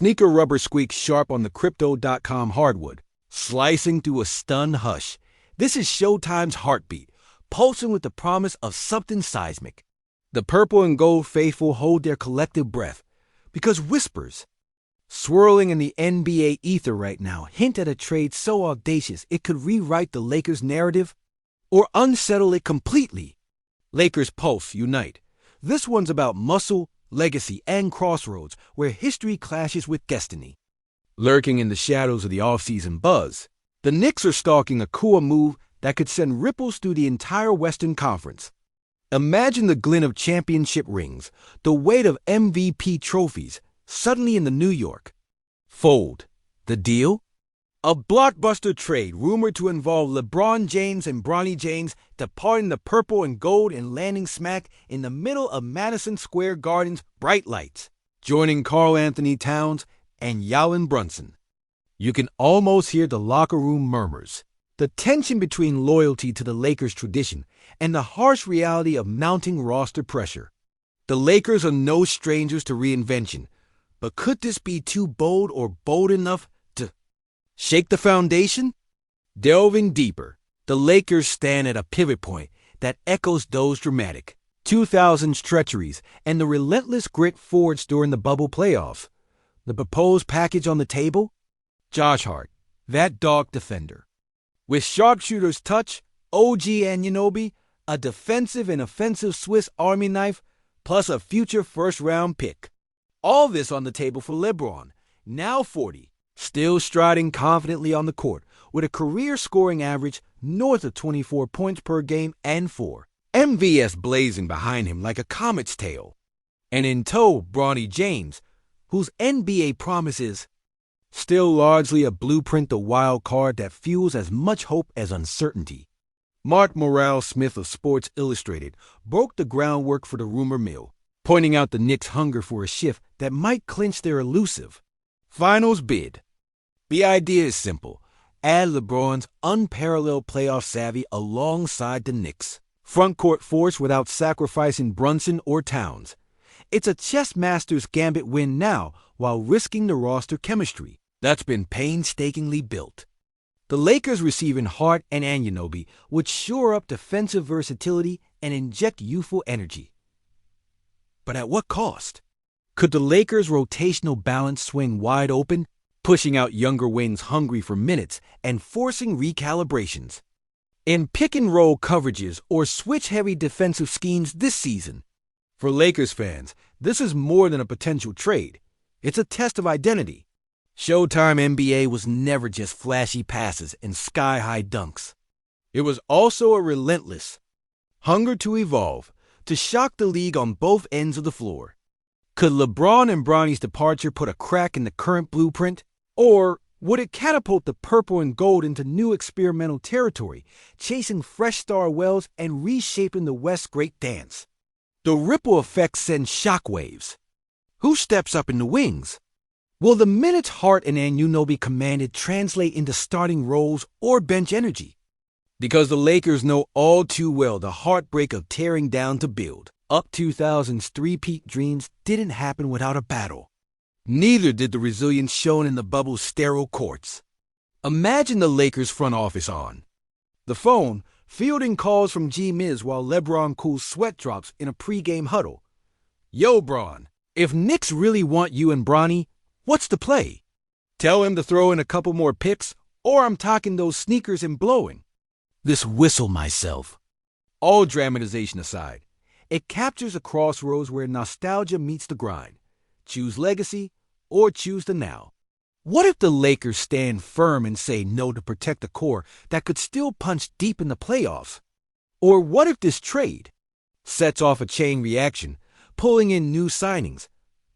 sneaker rubber squeaks sharp on the Crypto.com hardwood, slicing through a stunned hush. This is Showtime's heartbeat, pulsing with the promise of something seismic. The purple and gold faithful hold their collective breath, because whispers, swirling in the NBA ether right now, hint at a trade so audacious it could rewrite the Lakers' narrative or unsettle it completely. Lakers Pulse Unite. This one's about muscle, legacy, and crossroads where history clashes with destiny. Lurking in the shadows of the offseason buzz, the Knicks are stalking a cool move that could send ripples through the entire Western Conference. Imagine the glint of championship rings, the weight of MVP trophies, suddenly in the New York fold. The deal? A blockbuster trade rumored to involve LeBron James and Bronny James departing the purple and gold and landing smack in the middle of Madison Square Garden's bright lights, joining Karl Anthony Towns and Jalen Brunson. You can almost hear the locker room murmurs, the tension between loyalty to the Lakers' tradition and the harsh reality of mounting roster pressure. The Lakers are no strangers to reinvention, but could this be too bold or bold enough to shake the foundation? Delving deeper, the Lakers stand at a pivot point that echoes those dramatic 2000s treacheries and the relentless grit forged during the bubble playoffs. The proposed package on the table? Josh Hart, that dog defender. With sharpshooter's touch, OG Anunoby, a defensive and offensive Swiss Army knife, plus a future first-round pick. All this on the table for LeBron, now 40, still striding confidently on the court with a career scoring average north of 24 points per game and 4 MVS blazing behind him like a comet's tail. And in tow, Bronny James, whose NBA promise is still largely a blueprint, the wild card that fuels as much hope as uncertainty. Mark Morale-Smith of Sports Illustrated broke the groundwork for the rumor mill, pointing out the Knicks' hunger for a shift that might clinch their elusive finals bid. The idea is simple. Add LeBron's unparalleled playoff savvy alongside the Knicks' front-court force without sacrificing Brunson or Towns. It's a chess master's gambit win now while risking the roster chemistry that's been painstakingly built. The Lakers receiving Hart and Anunoby would shore up defensive versatility and inject youthful energy. But at what cost? Could the Lakers' rotational balance swing wide open, pushing out younger wings hungry for minutes and forcing recalibrations in pick-and-roll coverages or switch-heavy defensive schemes this season? For Lakers fans, this is more than a potential trade. It's a test of identity. Showtime NBA was never just flashy passes and sky-high dunks. It was also a relentless hunger to evolve, to shock the league on both ends of the floor. Could LeBron and Bronny's departure put a crack in the current blueprint? Or would it catapult the purple and gold into new experimental territory, chasing fresh star wells and reshaping the West's great dance? The ripple effect sends shockwaves. Who steps up in the wings? Will the minutes Hart and Anunoby commanded translate into starting roles or bench energy? Because the Lakers know all too well the heartbreak of tearing down to build. Up 2000's three-peat dreams didn't happen without a battle. Neither did the resilience shown in the bubble's sterile courts. Imagine the Lakers front office on the phone, fielding calls from G-Miz while LeBron cools sweat drops in a pregame huddle. Yo, Bron, if Knicks really want you and Bronny, what's the play? Tell him to throw in a couple more picks, or I'm talking those sneakers and blowing. This whistle myself. All dramatization aside, it captures a crossroads where nostalgia meets the grind. Choose legacy or choose the now. What if the Lakers stand firm and say no to protect a core that could still punch deep in the playoffs? Or what if this trade sets off a chain reaction, pulling in new signings,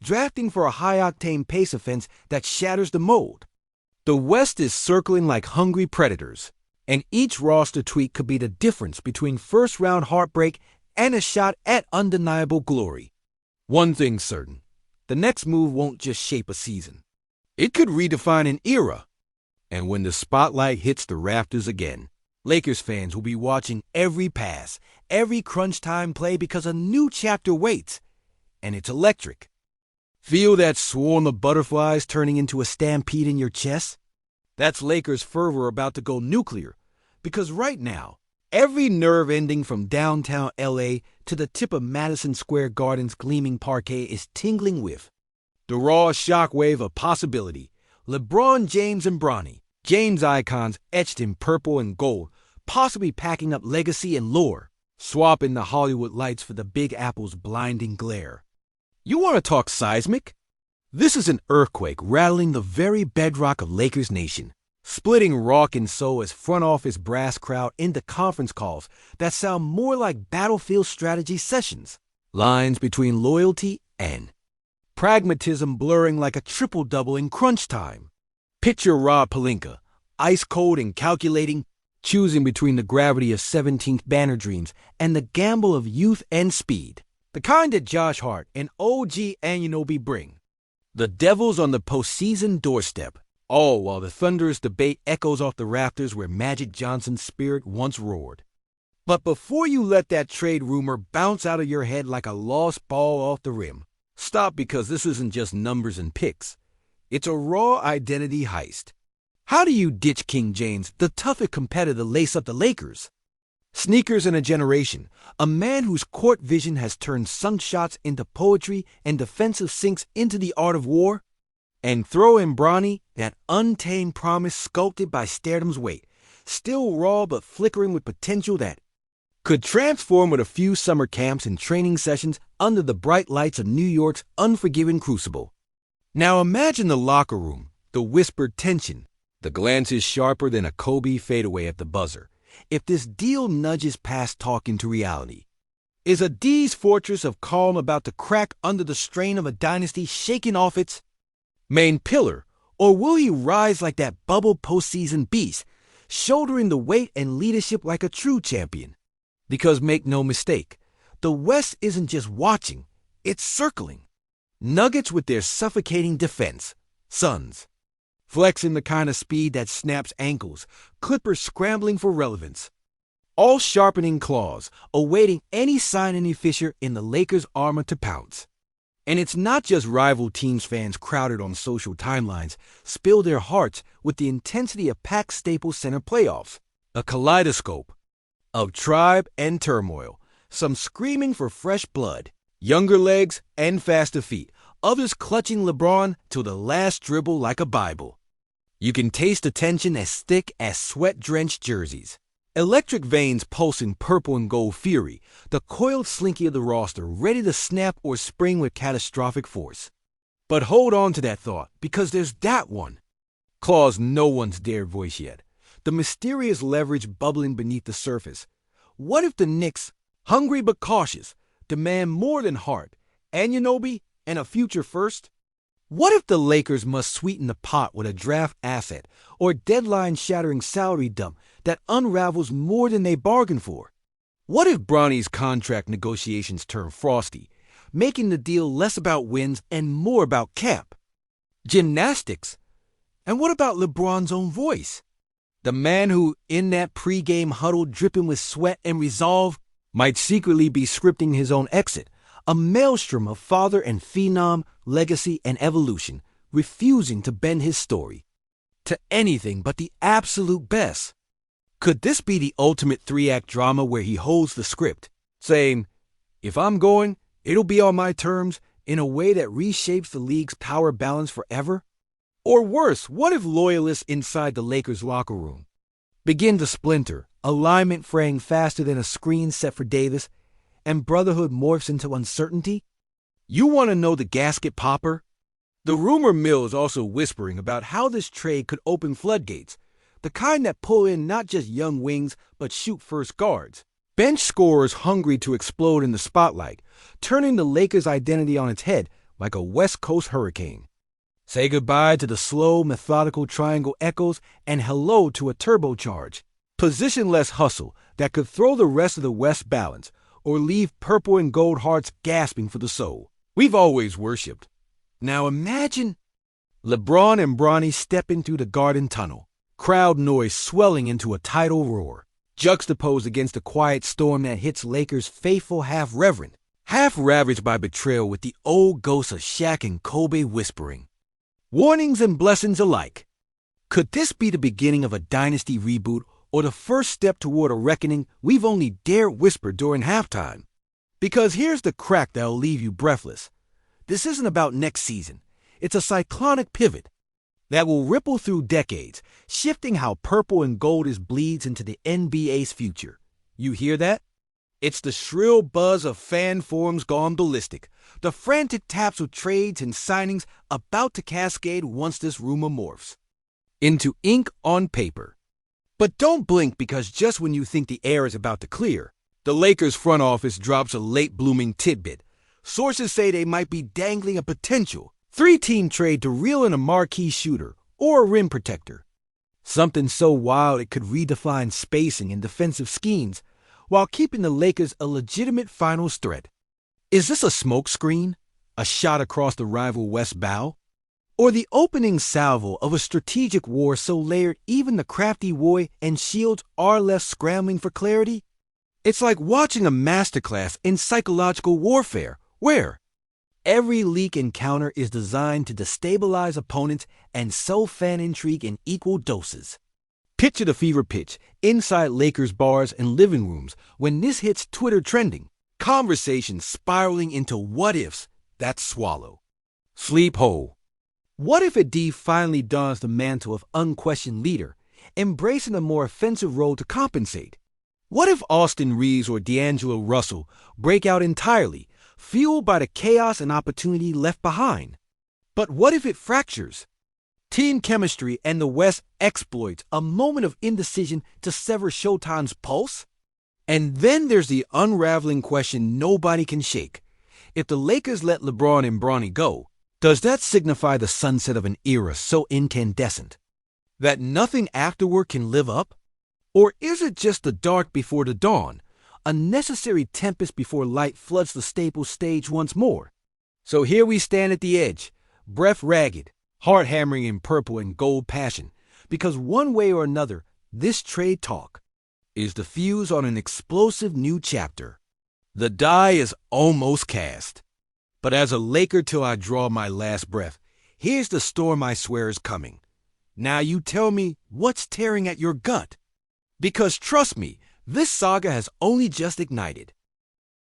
drafting for a high-octane pace offense that shatters the mold? The West is circling like hungry predators, and each roster tweak could be the difference between first-round heartbreak and a shot at undeniable glory. One thing's certain, the next move won't just shape a season. It could redefine an era. And when the spotlight hits the rafters again, Lakers fans will be watching every pass, every crunch time play because a new chapter waits. And it's electric. Feel that swarm of butterflies turning into a stampede in your chest? That's Lakers fervor about to go nuclear, because right now, every nerve ending from downtown LA to the tip of Madison Square Garden's gleaming parquet is tingling with the raw shockwave of possibility. LeBron James and Bronny, James icons etched in purple and gold, possibly packing up legacy and lore, swapping the Hollywood lights for the Big Apple's blinding glare. You want to talk seismic? This is an earthquake rattling the very bedrock of Lakers Nation, splitting rock and soul as front office brass crowd into conference calls that sound more like battlefield strategy sessions. Lines between loyalty and pragmatism blurring like a triple-double in crunch time. Picture Rob Pelinka, ice-cold and calculating, choosing between the gravity of 17th banner dreams and the gamble of youth and speed. The kind that Josh Hart and OG Anunoby bring. The Devils on the postseason doorstep, all while the thunderous debate echoes off the rafters where Magic Johnson's spirit once roared. But before you let that trade rumor bounce out of your head like a lost ball off the rim, stop, because this isn't just numbers and picks. It's a raw identity heist. How do you ditch King James, the toughest competitor to lace up the Lakers? Sneakers in a generation, a man whose court vision has turned sunk shots into poetry and defensive sinks into the art of war? And throw in Bronny, that untamed promise sculpted by Staredom's weight, still raw but flickering with potential that could transform with a few summer camps and training sessions under the bright lights of New York's unforgiving crucible. Now imagine the locker room, the whispered tension, the glances sharper than a Kobe fadeaway at the buzzer. If this deal nudges past talk into reality, is a D's fortress of calm about to crack under the strain of a dynasty shaking off its main pillar, or will he rise like that bubble postseason beast, shouldering the weight and leadership like a true champion? Because make no mistake, the West isn't just watching, it's circling. Nuggets with their suffocating defense, Suns flexing the kind of speed that snaps ankles, Clippers scrambling for relevance. All sharpening claws, awaiting any sign, any fissure in the Lakers' armor to pounce. And it's not just rival teams fans crowded on social timelines spill their hearts with the intensity of packed Staples Center playoffs. A kaleidoscope of tribe and turmoil, some screaming for fresh blood, younger legs and faster feet, others clutching LeBron till the last dribble like a Bible. You can taste the tension as thick as sweat-drenched jerseys. Electric veins pulsing purple and gold fury, the coiled slinky of the roster ready to snap or spring with catastrophic force. But hold on to that thought, because there's that one clause no one's dared voice yet. The mysterious leverage bubbling beneath the surface. What if the Knicks, hungry but cautious, demand more than Hart, Anunoby, and a future first? What if the Lakers must sweeten the pot with a draft asset or deadline-shattering salary dump that unravels more than they bargained for? What if Bronny's contract negotiations turn frosty, making the deal less about wins and more about cap? Gymnastics. And what about LeBron's own voice? The man who, in that pregame huddle dripping with sweat and resolve, might secretly be scripting his own exit, a maelstrom of father and phenom, legacy and evolution, refusing to bend his story to anything but the absolute best. Could this be the ultimate three-act drama where he holds the script, saying, if I'm going, it'll be on my terms, in a way that reshapes the league's power balance forever? Or worse, what if loyalists inside the Lakers locker room begin to splinter, alignment fraying faster than a screen set for Davis, and brotherhood morphs into uncertainty? You want to know the gasket popper? The rumor mill is also whispering about how this trade could open floodgates, the kind that pull in not just young wings, but shoot-first guards. Bench scorers hungry to explode in the spotlight, turning the Lakers' identity on its head like a West Coast hurricane. Say goodbye to the slow, methodical triangle echoes and hello to a turbocharge, positionless hustle that could throw the rest of the West balance or leave purple and gold hearts gasping for the soul. We've always worshipped. Now imagine LeBron and Bronny stepping through the Garden Tunnel, crowd noise swelling into a tidal roar, juxtaposed against the quiet storm that hits Lakers faithful half-reverent, half ravaged by betrayal with the old ghosts of Shaq and Kobe whispering. Warnings and blessings alike. Could this be the beginning of a dynasty reboot or the first step toward a reckoning we've only dared whisper during halftime? Because here's the crack that'll leave you breathless. This isn't about next season. It's a cyclonic pivot that will ripple through decades, shifting how purple and gold bleeds into the NBA's future. You hear that? It's the shrill buzz of fan forums gone ballistic, the frantic taps of trades and signings about to cascade once this rumor morphs into ink on paper. But don't blink, because just when you think the air is about to clear, the Lakers front office drops a late-blooming tidbit. Sources say they might be dangling a potential three-team trade to reel in a marquee shooter or a rim protector. Something so wild it could redefine spacing and defensive schemes while keeping the Lakers a legitimate finals threat. Is this a smokescreen, a shot across the rival West bow, or the opening salvo of a strategic war so layered even the crafty Roy and Shields are left scrambling for clarity? It's like watching a masterclass in psychological warfare, where every leak and counter is designed to destabilize opponents and sow fan intrigue in equal doses. Picture the fever pitch inside Lakers bars and living rooms when this hits Twitter trending. Conversations spiraling into what-ifs that swallow. Sleep whole. What if AD finally dons the mantle of unquestioned leader, embracing a more offensive role to compensate? What if Austin Reeves or D'Angelo Russell break out entirely, fueled by the chaos and opportunity left behind? But what if it fractures? Team chemistry and the West exploits a moment of indecision to sever Showtime's pulse? And then there's the unraveling question nobody can shake. If the Lakers let LeBron and Bronny go, does that signify the sunset of an era so incandescent that nothing afterward can live up? Or is it just the dark before the dawn, a necessary tempest before light floods the Staples stage once more? So here we stand at the edge, breath ragged, heart hammering in purple and gold passion, because one way or another, this trade talk is the fuse on an explosive new chapter. The die is almost cast. But as a Laker till I draw my last breath, here's the storm I swear is coming. Now you tell me what's tearing at your gut. Because trust me, this saga has only just ignited.